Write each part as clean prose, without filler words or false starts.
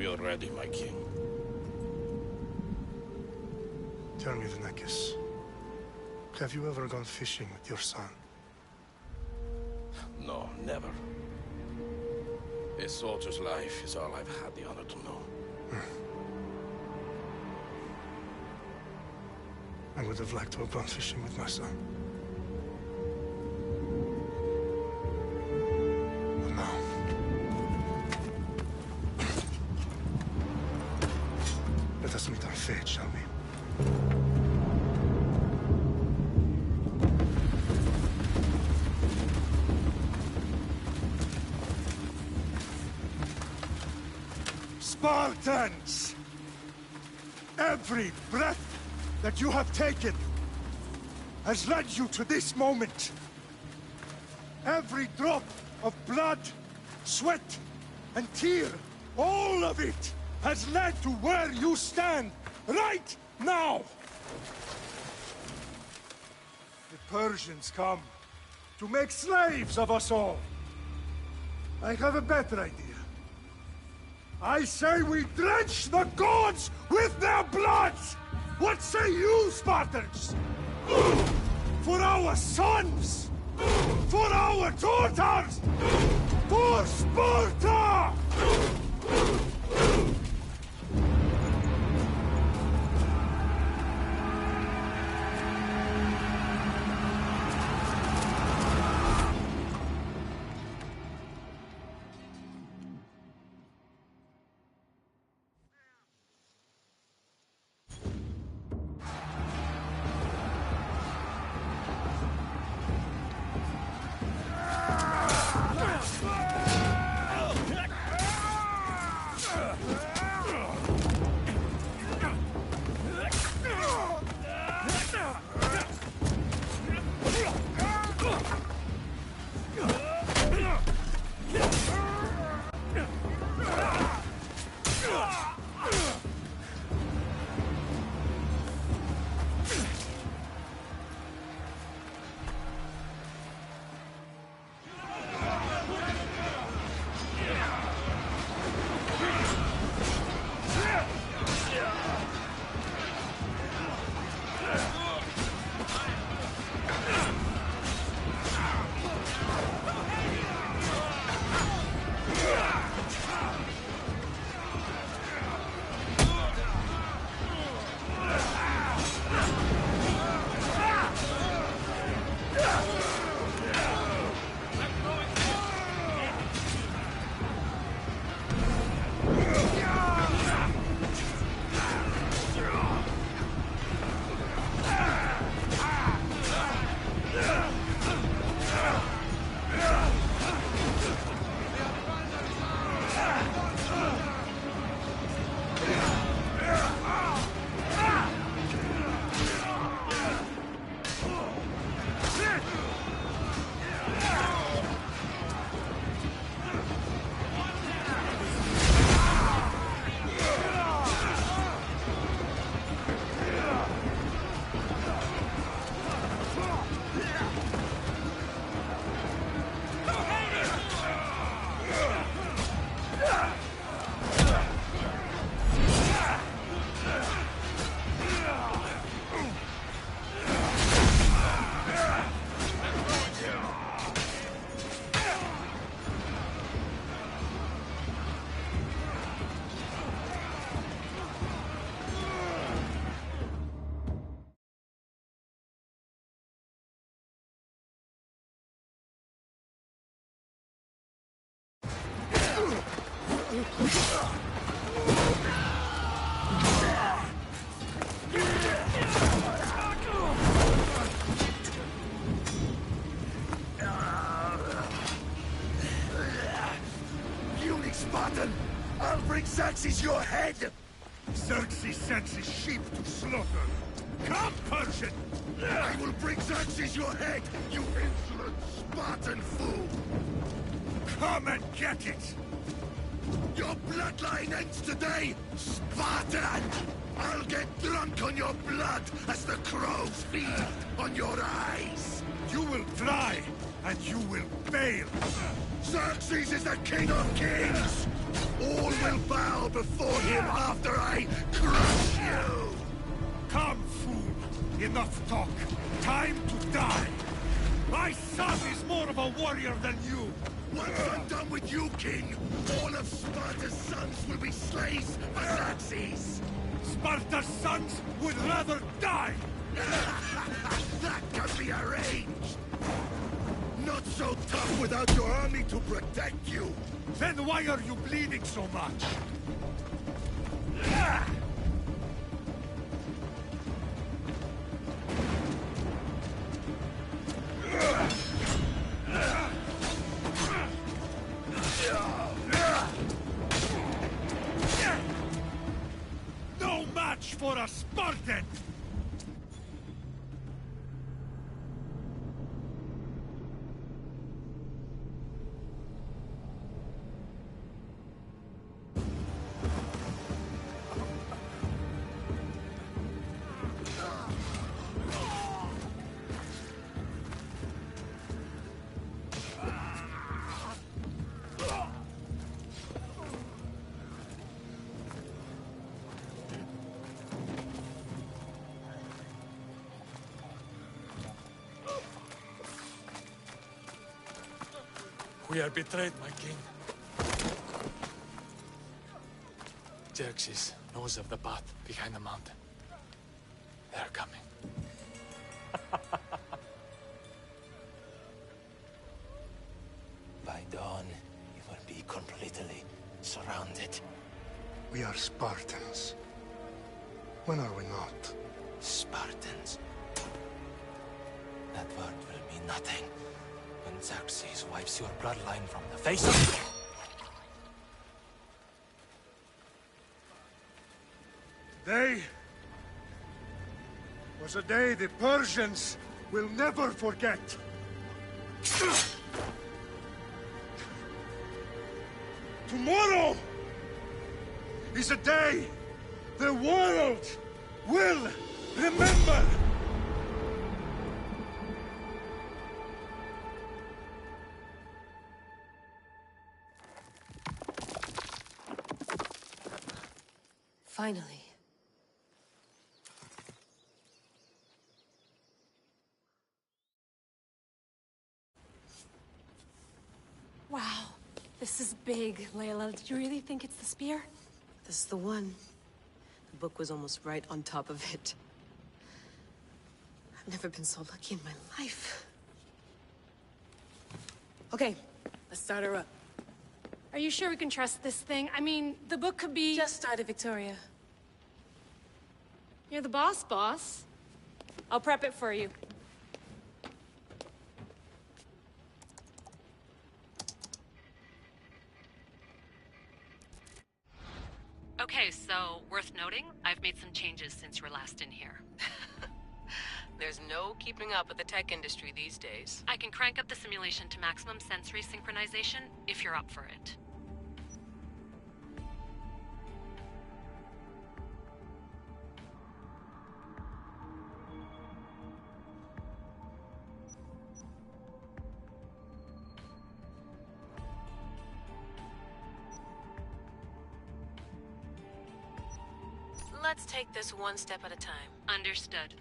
We are ready, my king. Tell me, Vinekis, have you ever gone fishing with your son? No, never. A soldier's life is all I've had the honor to know. I would have liked to have gone fishing with my son. But no. Let us meet our fate, shall we? Spartans! Every breath that you have taken has led you to this moment. Every drop of blood, sweat, and tear, all of it has led to where you stand right now. The Persians come to make slaves of us all. I have a better idea. I say we drench the gods with their blood! What say you, Spartans? For our sons! For our daughters! For Sparta! Spartan! I'll bring Xerxes your head! Xerxes sends his sheep to slaughter. Come, Persian! I will bring Xerxes your head, you insolent Spartan fool! Come and get it! Your bloodline ends today, Spartan! I'll get drunk on your blood as the crows feed on your eyes! You will die, and you will fail! Xerxes is the king of kings! All will bow before him after I crush you! Come, fool! Enough talk. Time to die! My son is more of a warrior than you! Once I'm done with you, King, all of Sparta's sons will be slaves for Xerxes! Sparta's sons would rather die! That can be arranged! Not so tough without your army to protect you! Then why are you bleeding so much? No match for a Spartan! We are betrayed, my king. Xerxes knows of the path behind the mountain. They are coming. By dawn, you will be completely surrounded. We are Spartans. When are we not? Spartans. That word will mean nothing when Xerxes wipes your bloodline from the face of... Day was a day the Persians will never forget. Tomorrow is a day the world will remember. Finally. Wow, this is big, Layla. Did you really think it's the spear? This is the one. The book was almost right on top of it. I've never been so lucky in my life. Okay, let's start her up. Are you sure we can trust this thing? I mean, the book could be... Just started, Victoria. You're the boss. I'll prep it for you. Okay, so worth noting, I've made some changes since you were last in here. There's no keeping up with the tech industry these days. I can crank up the simulation to maximum sensory synchronization if you're up for it. Let's take this one step at a time. Understood.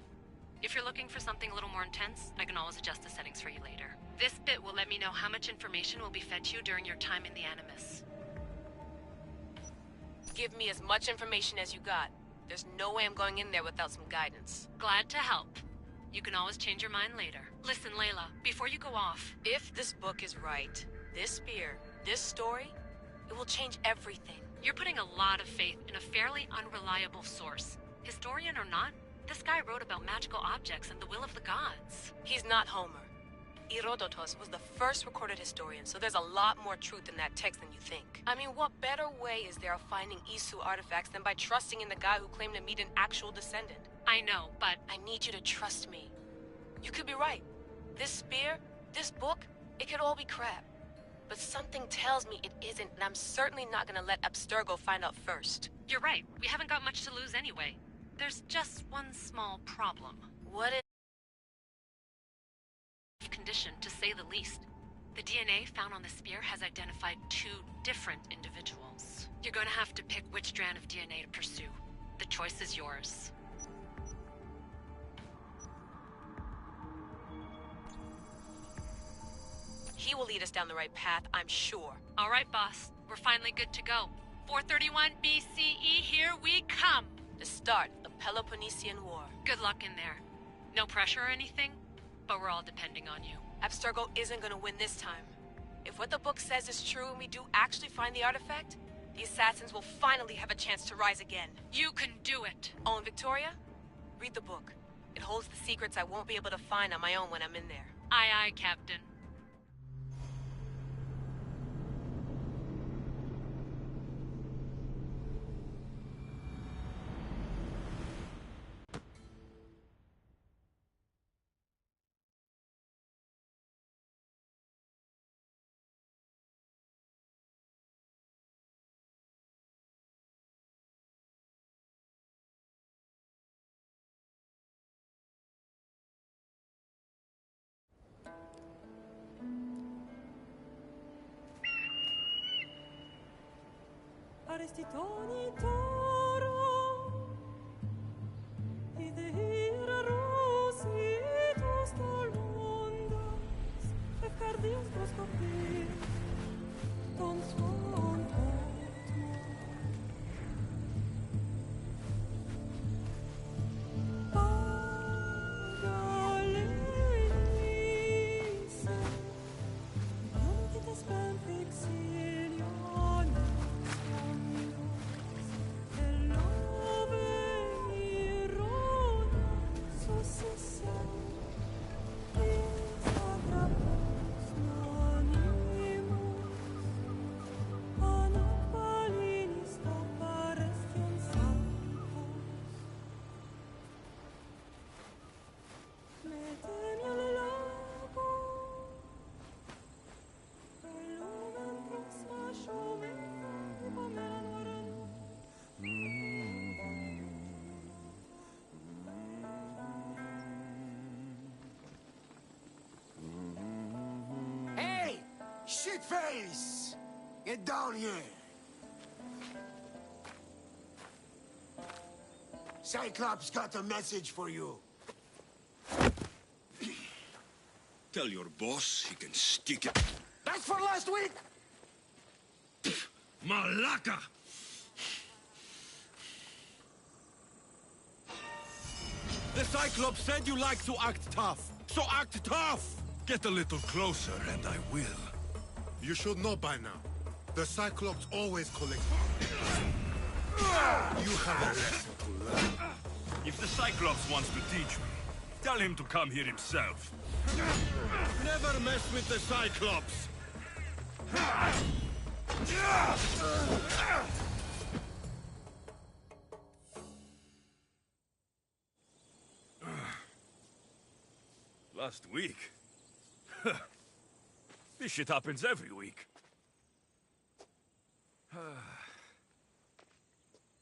If you're looking for something a little more intense, I can always adjust the settings for you later. This bit will let me know how much information will be fed to you during your time in the Animus. Give me as much information as you got. There's no way I'm going in there without some guidance. Glad to help. You can always change your mind later. Listen, Layla, before you go off... If this book is right, this spear, this story, it will change everything. You're putting a lot of faith in a fairly unreliable source. Historian or not, this guy wrote about magical objects and the will of the gods. He's not Homer. Herodotus was the first recorded historian, so there's a lot more truth in that text than you think. I mean, what better way is there of finding Isu artifacts than by trusting in the guy who claimed to meet an actual descendant? I know, but... I need you to trust me. You could be right. This spear, this book, it could all be crap. But something tells me it isn't, and I'm certainly not gonna let Abstergo find out first. You're right. We haven't got much to lose anyway. There's just one small problem. What is... Condition, to say the least. The DNA found on the spear has identified 2 different individuals. You're gonna have to pick which strand of DNA to pursue. The choice is yours. He will lead us down the right path, I'm sure. All right, boss. We're finally good to go. 431 BCE, here we come! The start of the Peloponnesian War. Good luck in there. No pressure or anything, but we're all depending on you. Abstergo isn't gonna win this time. If what the book says is true and we do actually find the artifact, the assassins will finally have a chance to rise again. You can do it! Oh, and Victoria? Read the book. It holds the secrets I won't be able to find on my own when I'm in there. Aye, aye, Captain. Arestitoni toro, idehira rositos tolmondas, efcardios proscopir, ton suon potmo. Pagalenise, ionitas ben vexilione. Shitface! Get down here! Cyclops got a message for you. Tell your boss he can stick it. That's for last week! Malaka! The Cyclops said you like to act tough, so act tough! Get a little closer and I will. You should know by now. The Cyclops always collect. You have a lesson to learn. If the Cyclops wants to teach me, tell him to come here himself. Never mess with the Cyclops! Last week? This shit happens every week.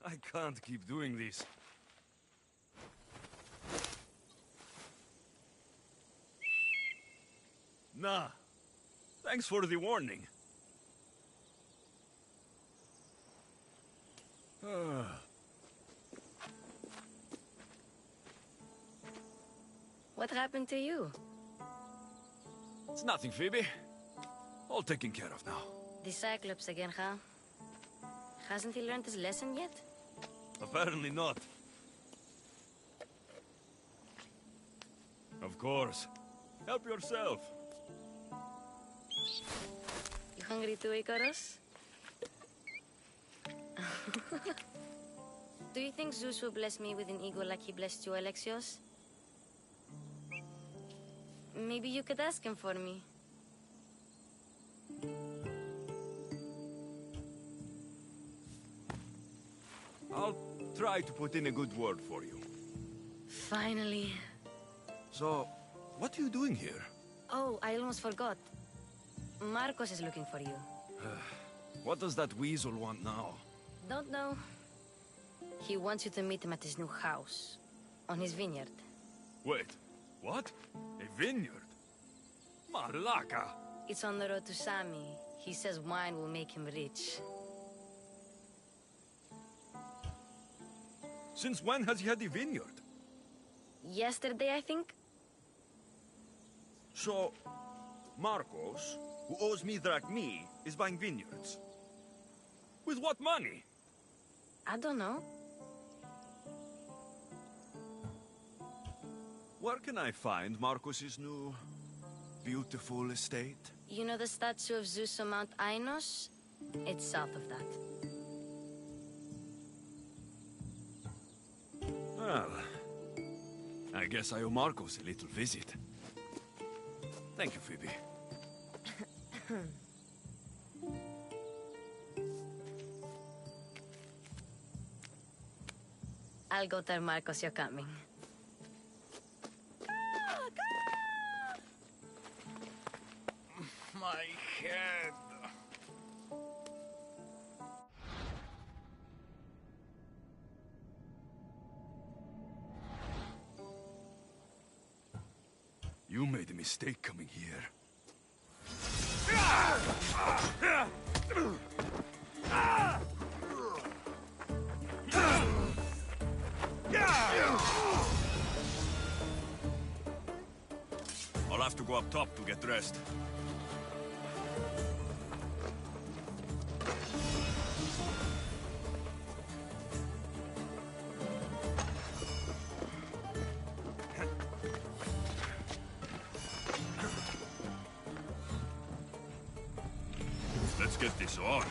I can't keep doing this. Nah. Thanks for the warning. What happened to you? It's nothing, Phoebe. All taken care of now. The Cyclops again, huh? Hasn't he learned his lesson yet? Apparently not. Of course. Help yourself. You hungry too, Icarus? Do you think Zeus will bless me with an ego like he blessed you, Alexios? Maybe you could ask him for me. I'll try to put in a good word for you. Finally. So, what are you doing here? Oh, I almost forgot. Marcos is looking for you. What does that weasel want now? Don't know. He wants you to meet him at his new house. On his vineyard. Wait, what? A vineyard? Malaka! It's on the road to Sami. He says wine will make him rich. Since when has he had a vineyard? Yesterday, I think? So, Marcos, who owes me drachmi, is buying vineyards. With what money? I don't know. Where can I find Marcos's new, beautiful estate? You know the statue of Zeus on Mount Ainos? It's south of that. Well, I guess I owe Marcos a little visit. Thank you, Phoebe. I'll go tell Marcos you're coming. My head. You made a mistake coming here. I'll have to go up top to get dressed. Let's get this on.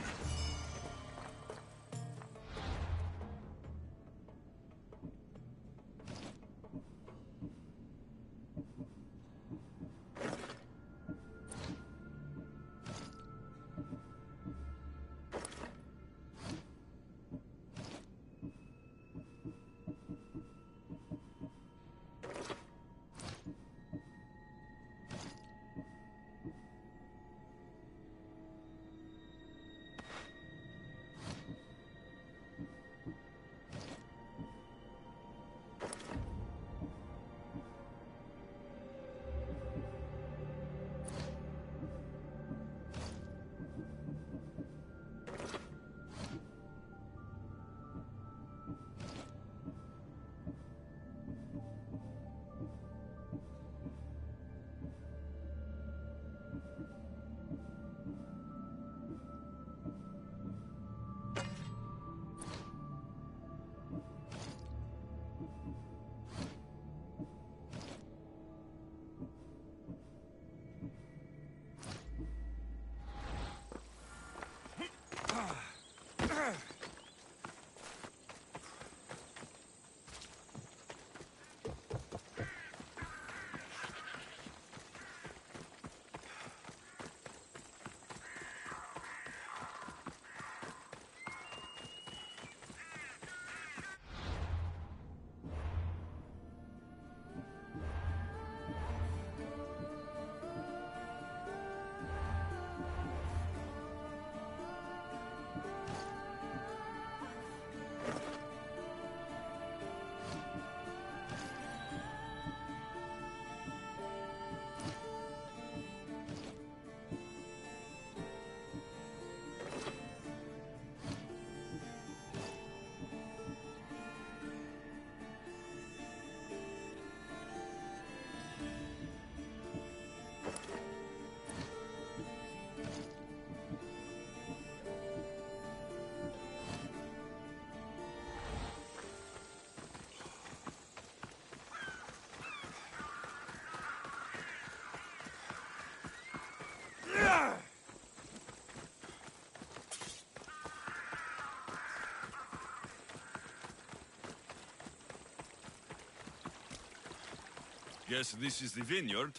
Guess this is the vineyard.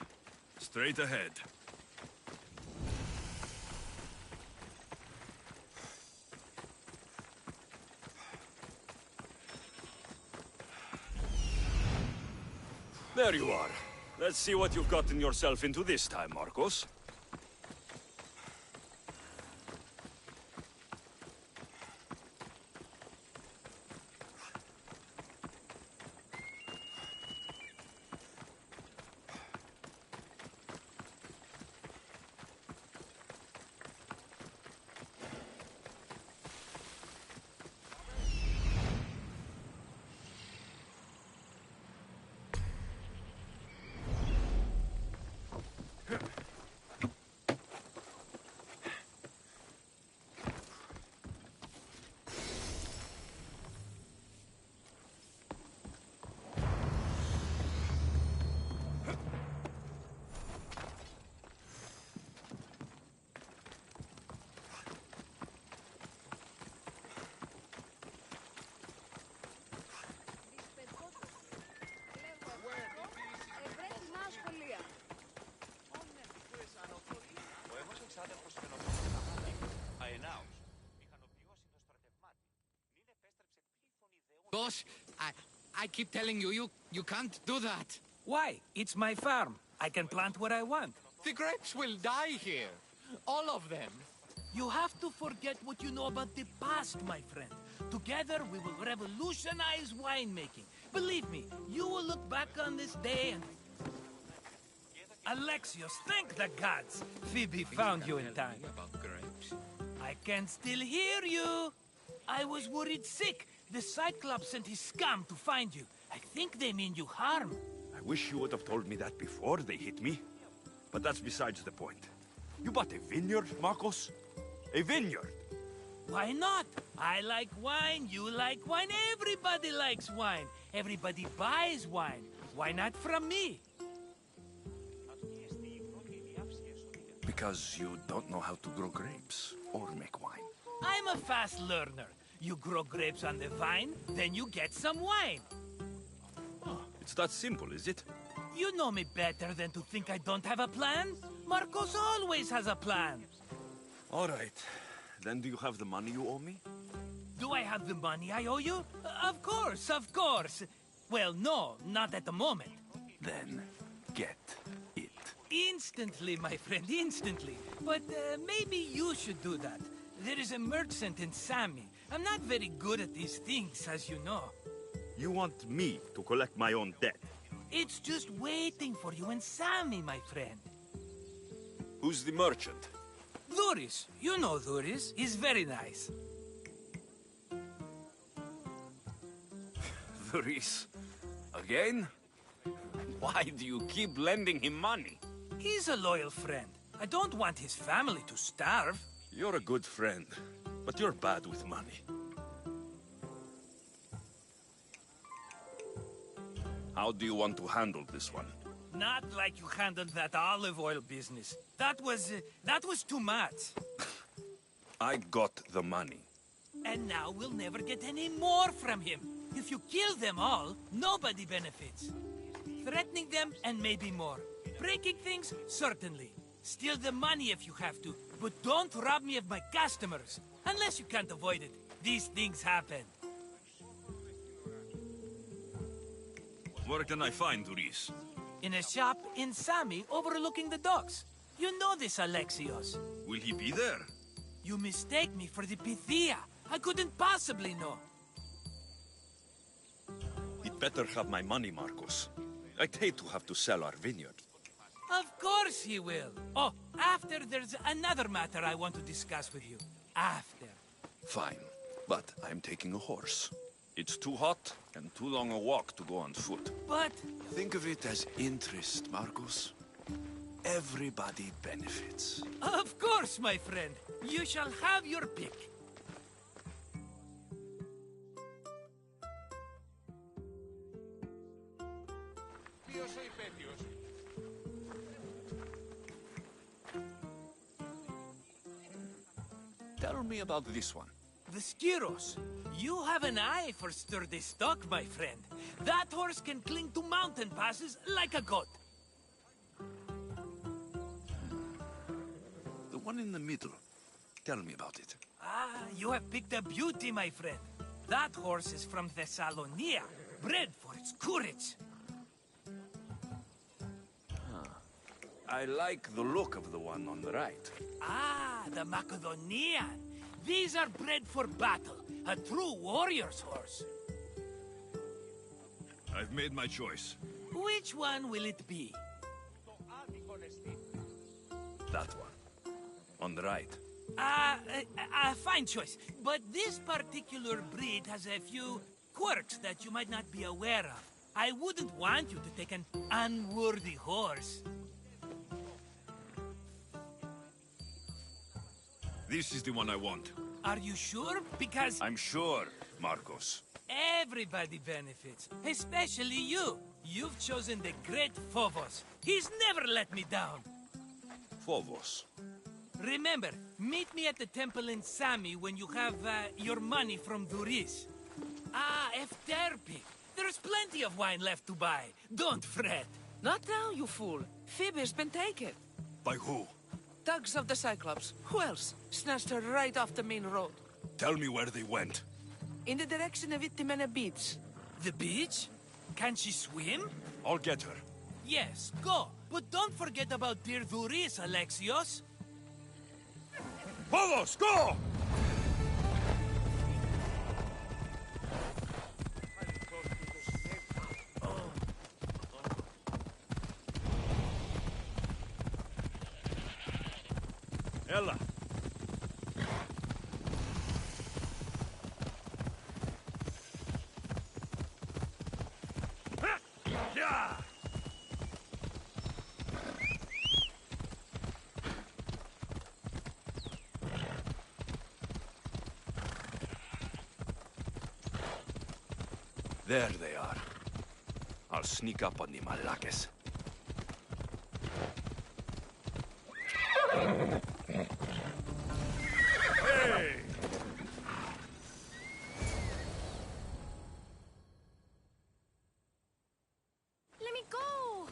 Straight ahead. There you are. Let's see what you've gotten yourself into this time, Marcos. Boss, I keep telling you, you can't do that. Why? It's my farm. I can plant what I want. The grapes will die here. All of them. You have to forget what you know about the past, my friend. Together, we will revolutionize winemaking. Believe me, you will look back on this day and... Alexios, thank the gods! Phoebe found you in time. About grapes. I can still hear you. I was worried sick. The Cyclops sent his scum to find you. I think they mean you harm. I wish you would have told me that before they hit me. But that's besides the point. You bought a vineyard, Marcos? A vineyard? Why not? I like wine, you like wine, everybody likes wine. Everybody buys wine. Why not from me? Because you don't know how to grow grapes or make wine. I'm a fast learner. You grow grapes on the vine, then you get some wine. Oh, it's that simple, is it? You know me better than to think I don't have a plan. Marcos always has a plan. All right. Then do you have the money you owe me? Do I have the money I owe you? Of course, of course. Well, no, not at the moment. Then get it. Instantly, my friend, instantly. But maybe you should do that. There is a merchant in Sami. I'm not very good at these things, as you know. You want me to collect my own debt? It's just waiting for you in Sami, my friend. Who's the merchant? Duris. You know Duris. He's very nice. Duris? Again? Why do you keep lending him money? He's a loyal friend. I don't want his family to starve. You're a good friend, but you're bad with money. How do you want to handle this one? Not like you handled that olive oil business. That was too much. I got the money. And now we'll never get any more from him. If you kill them all, nobody benefits. Threatening them, and maybe more. Breaking things, certainly. Steal the money if you have to, but don't rob me of my customers. Unless you can't avoid it. These things happen. Where can I find Duris? In a shop in Sami overlooking the docks. You know this, Alexios. Will he be there? You mistake me for the Pythia. I couldn't possibly know. He'd better have my money, Marcos. I'd hate to have to sell our vineyard. Of course he will. Oh, after there's another matter I want to discuss with you. After. Fine, but I'm taking a horse. It's too hot and too long a walk to go on foot. But... Think of it as interest, Marcos. Everybody benefits. Of course, my friend. You shall have your pick. Tell me about this one. The Skiros. You have an eye for sturdy stock, my friend. That horse can cling to mountain passes like a goat. The one in the middle. Tell me about it. Ah, you have picked a beauty, my friend. That horse is from Thessalonia, bred for its courage. I like the look of the one on the right. Ah, the Macedonian. These are bred for battle. A true warrior's horse. I've made my choice. Which one will it be? That one. On the right. Fine choice. But this particular breed has a few quirks that you might not be aware of. I wouldn't want you to take an unworthy horse. This is the one I want. Are you sure? Because... I'm sure, Marcos. Everybody benefits. Especially you. You've chosen the great Phobos. He's never let me down. Phobos. Remember, meet me at the temple in Sami when you have your money from Duris. Ah, Efterpi. There's plenty of wine left to buy. Don't fret. Not now, you fool. Phoebe's been taken. By who? Thugs of the Cyclops. Who else? Snatched her right off the main road. Tell me where they went. In the direction of Itimena Beach. The beach? Can she swim? I'll get her. Yes, go. But don't forget about Pirduris, Alexios. Todos, go! Ella. Yeah. There they are. I'll sneak up on the Malakes. Hey! Let me go!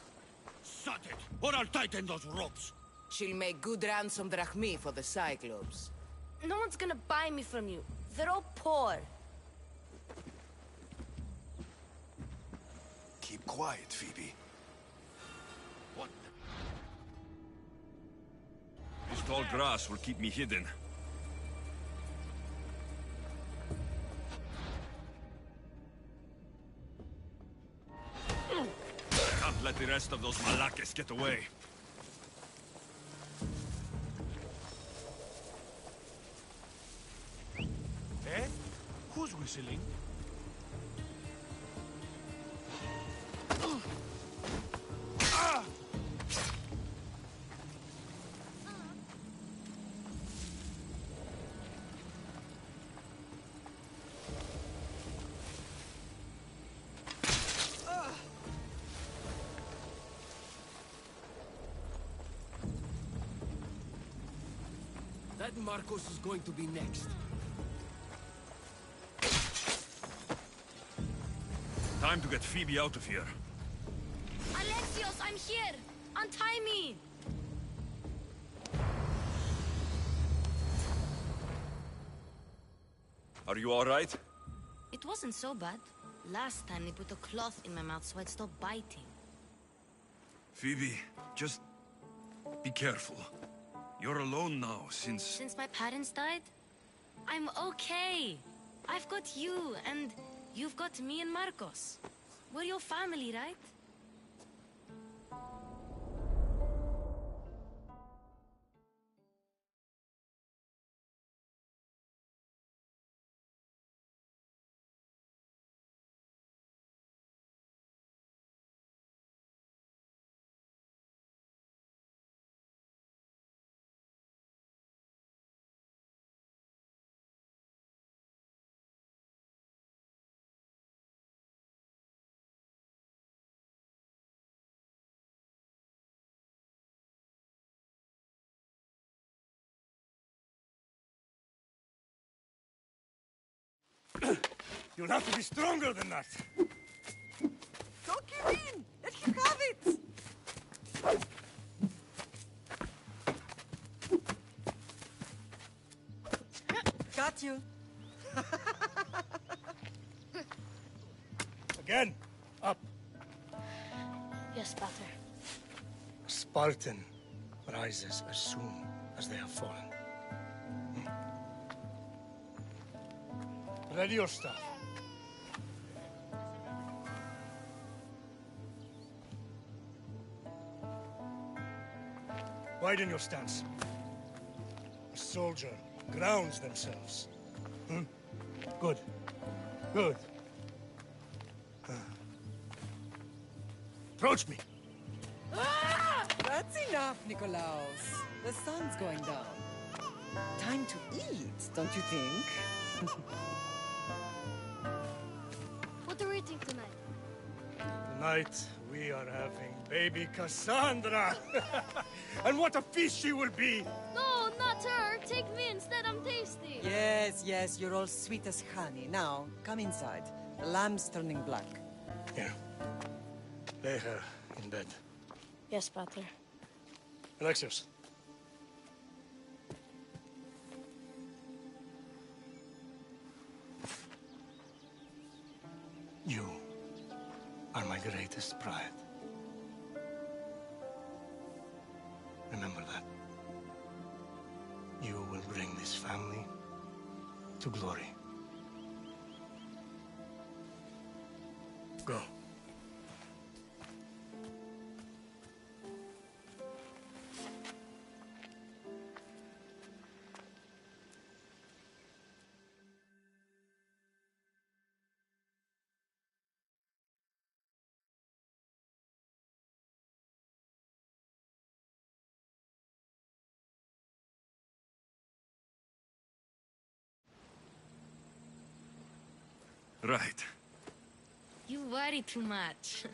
Shut it, or I'll tighten those ropes. She'll make good ransom drachmi for the Cyclops. No one's gonna buy me from you. They're all poor. Keep quiet, Phoebe. What? This tall grass will keep me hidden. Can't let the rest of those Malakes get away. Eh? Who's whistling? That Marcos is going to be next. Time to get Phoebe out of here. Alexios, I'm here! Untie me! Are you all right? It wasn't so bad. Last time they put a cloth in my mouth so I'd stop biting. Phoebe, just be careful. You're alone now since... Since my parents died? I'm okay. I've got you, and you've got me and Marcos. We're your family, right? You'll have to be stronger than that. Don't give in! Let him have it! Got you. Again. Up. Yes, Pater. A Spartan rises as soon as they have fallen. Ready your staff. Widen your stance. A soldier grounds themselves. Good. Good. Approach me. Ah! That's enough, Nikolaos. The sun's going down. Time to eat, don't you think? What are we eating tonight? Tonight, we are having baby Cassandra. And what a feast she will be! No, not her. Take me instead. I'm tasty. Yes, yes, you're all sweet as honey. Now, come inside. The lamb's turning black. Here. Lay her in bed. Yes, Pater. Alexios, my greatest pride. Remember that. You will bring this family to glory. Go. Right. You worry too much.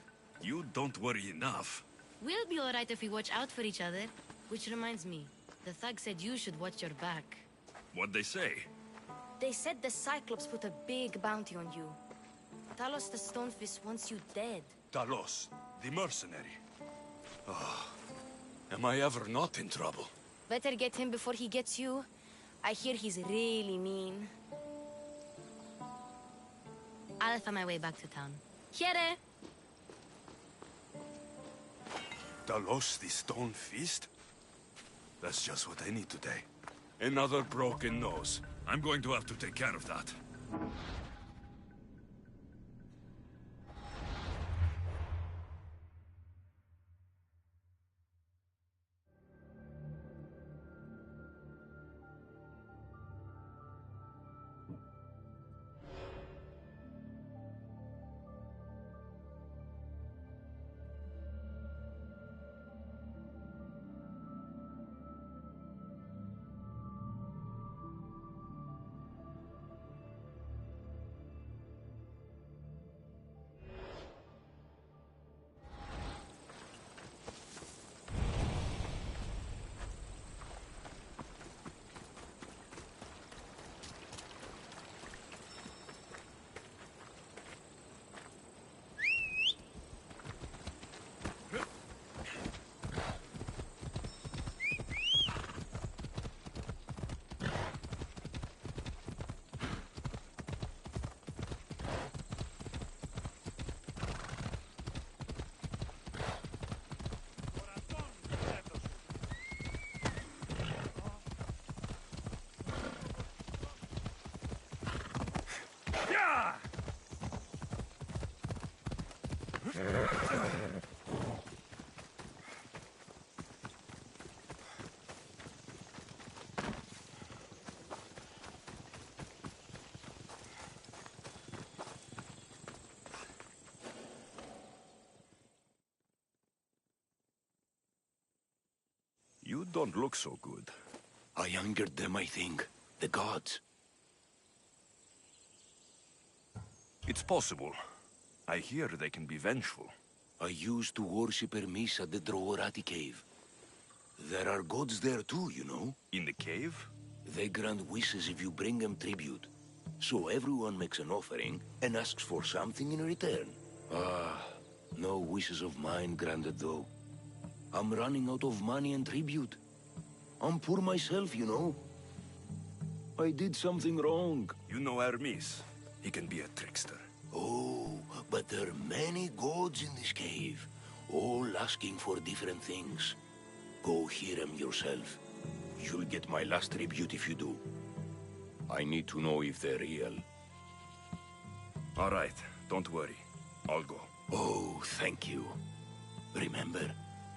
You don't worry enough. We'll be alright if we watch out for each other. Which reminds me, the thug said you should watch your back. What'd they say? They said the Cyclops put a big bounty on you. Talos the Stonefist wants you dead. Talos, the mercenary. Oh, am I ever not in trouble? Better get him before he gets you. I hear he's really mean. I'll find my way back to town. Here! Talos the Stone Fist? That's just what I need today. Another broken nose. I'm going to have to take care of that. You don't look so good. I angered them, I think. The gods. It's possible. I hear they can be vengeful. I used to worship Hermes at the Droorati cave. There are gods there too, you know. In the cave? They grant wishes if you bring them tribute. So everyone makes an offering and asks for something in return. No wishes of mine granted though. I'm running out of money and tribute. I'm poor myself, you know. I did something wrong. You know Hermes. He can be a trickster. Oh, but there are many gods in this cave, all asking for different things. Go hear them yourself. You'll get my last tribute if you do. I need to know if they're real. All right, don't worry. I'll go. Oh, thank you. Remember,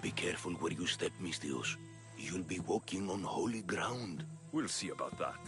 be careful where you step, Mistios. You'll be walking on holy ground. We'll see about that.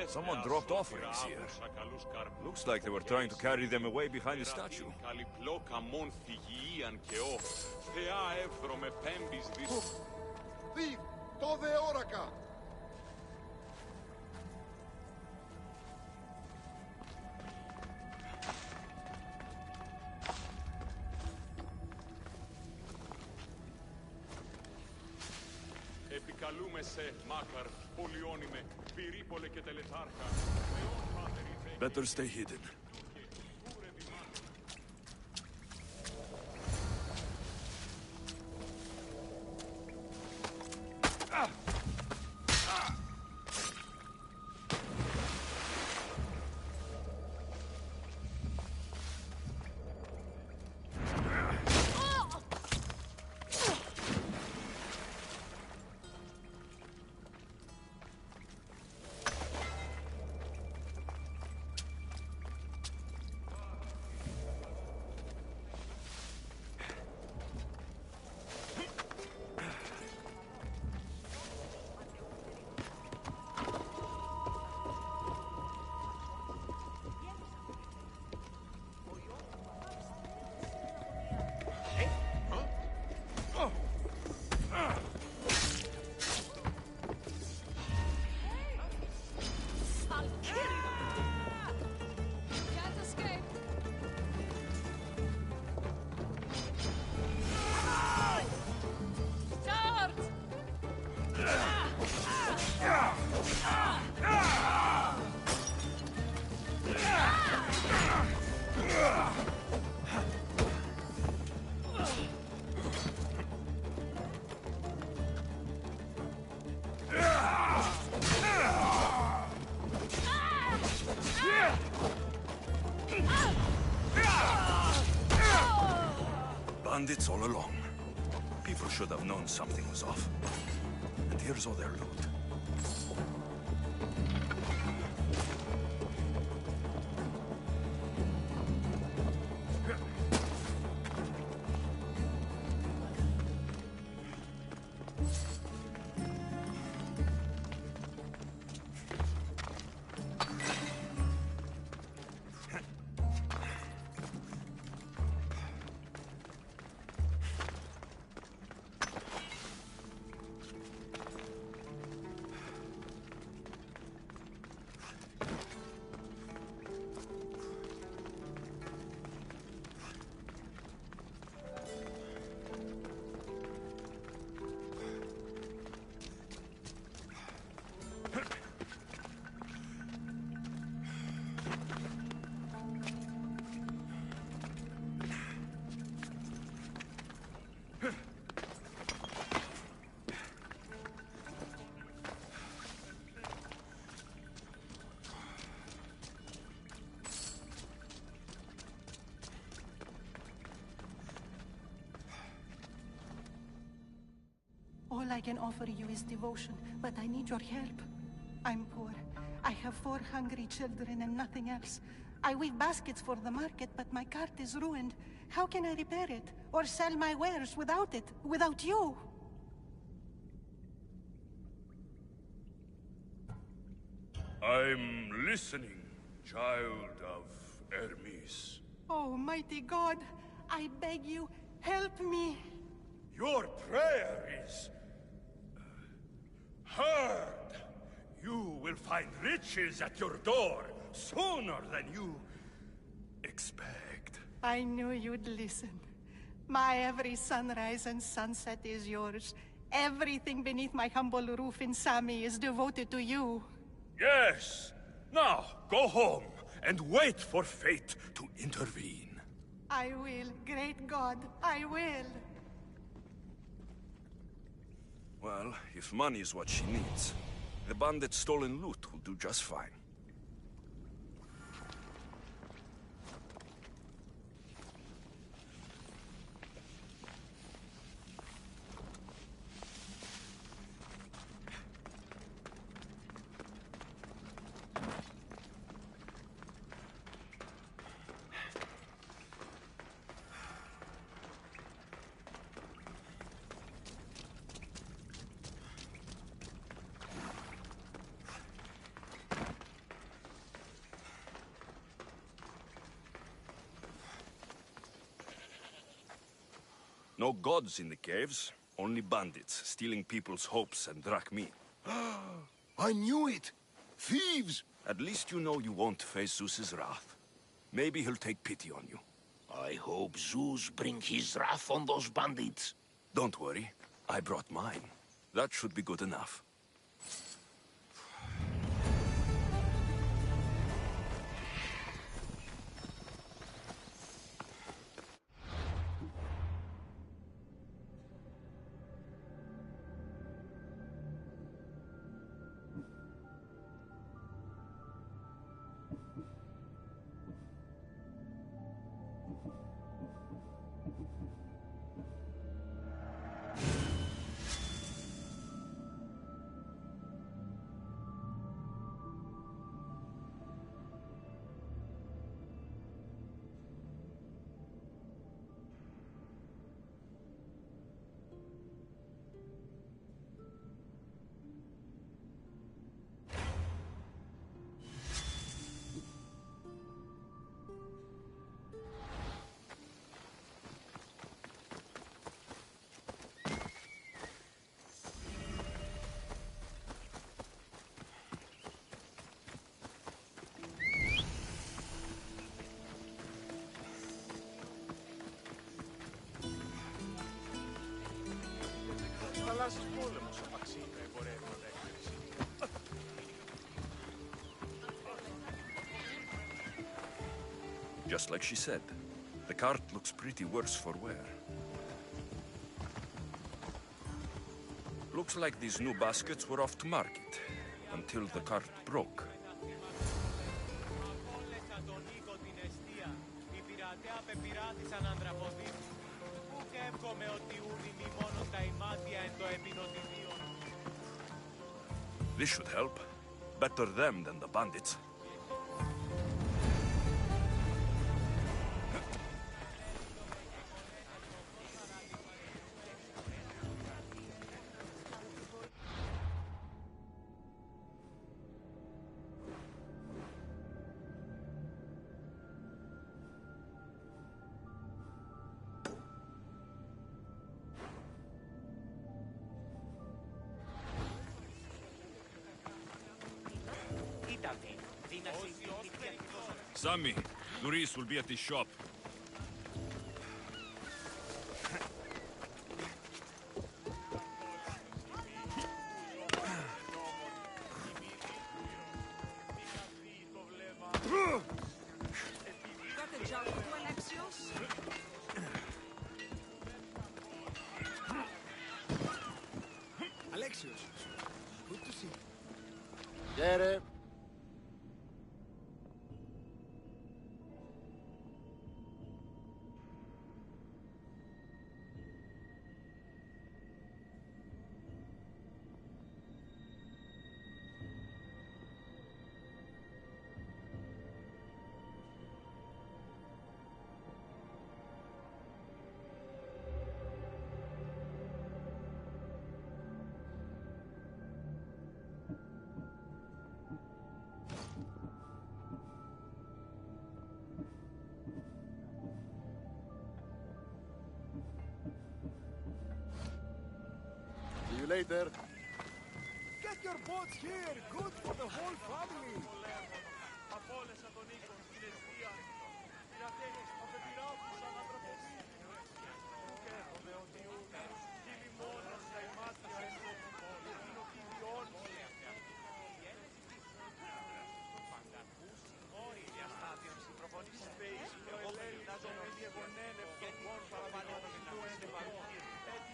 Someone dropped offerings here. Looks like they were trying to carry them away behind the statue. Thief! To the oraca! Επικαλούμε σε, Μάκαρ, πολυώνυμε, πυρήπολε και τελετάρχα. Better stay hidden. Bandits all along. People should have known something was off. And here's all their loot. All I can offer you is devotion, but I need your help. I'm poor. I have 4 hungry children and nothing else. I weave baskets for the market, but my cart is ruined. How can I repair it? Or sell my wares without it? Without you? I'm listening, child of Hermes. Oh, mighty God, I beg you, help me. Your prayer is heard. You will find riches at your door sooner than you expect. I knew you'd listen. My every sunrise and sunset is yours. Everything beneath my humble roof in Sami is devoted to you. Yes. Now, go home and wait for fate to intervene. I will, great God, I will. Well, if money is what she needs, the bandit's stolen loot will do just fine. No gods in the caves, only bandits stealing people's hopes and drachmi. I knew it! Thieves! At least you know you won't face Zeus's wrath. Maybe he'll take pity on you. I hope Zeus bring his wrath on those bandits. Don't worry, I brought mine. That should be good enough. Θαλάσσιος πόλεμος απαξίνα εμπορεύματα έκπληξη. Just like she said, the cart looks pretty worse for wear. Looks like these new baskets were off to market, until the cart broke. This should help. Better them than the bandits. Sammy, Luis will be at the shop. Got a job to do, Alexios? Alexios, good to see you. Get it. See you later. Get your boats here, good for the whole family. Απόλεσα τον οίκο στην αιστεία. Πειρατές, απεπειράπησαν ανθρωποσύνη. Κέρδομαι ότι κύλι μόνος τα ημάτια είναι ο κυριών. Παντακούς όροι διαστάδιον συντροφωνής φέης. Ο Ελένης ο μελιεγονέν ευκαιρών παραδείγματος του ενεπαρκή. Έτσι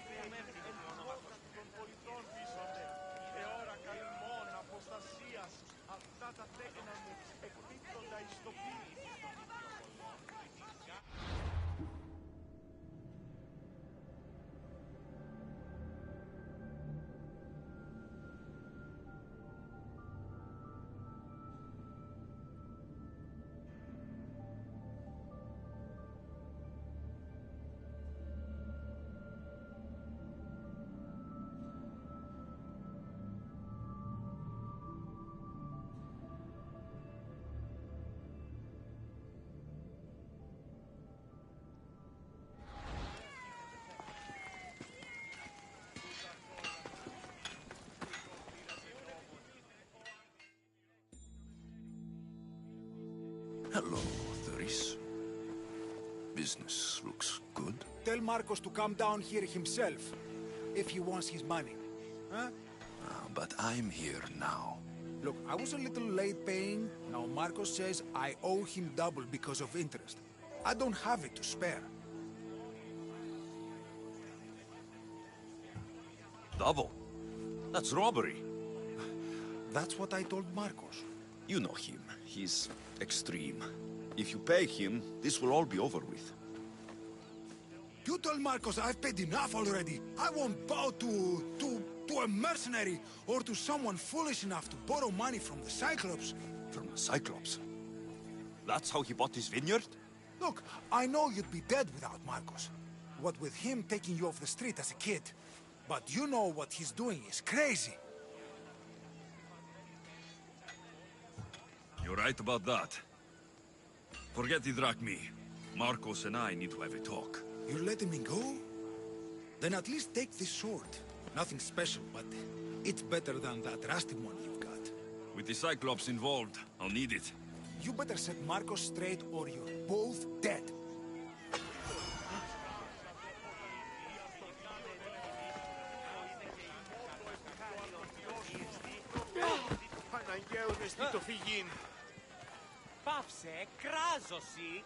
των πολιτών πίσονται. Και ώρα καημών αποστασίας. Αυτά τα τέκνα μου εκπίπτοντα εις το πύρι. business looks good. Tell Marcos to come down here himself, if he wants his money. Huh? But I'm here now. Look, I was a little late paying. Now Marcos says I owe him double because of interest. I don't have it to spare. Double? That's robbery. That's what I told Marcos. You know him. He's extreme. If you pay him, this will all be over with. You told Marcos I've paid enough already. I won't bow to a mercenary or to someone foolish enough to borrow money from the Cyclops. From the Cyclops? That's how he bought his vineyard? Look, I know you'd be dead without Marcos. What with him taking you off the street as a kid. But you know what he's doing is crazy. You're right about that. Forget the Drachmi. Marcos and I need to have a talk. You're letting me go? Then at least take this sword. Nothing special, but it's better than that rusty one you've got. With the Cyclops involved, I'll need it. You better set Marcos straight or you're both dead. Παναγιώδες τι το φυγήν. Πάυσε, κράζωση.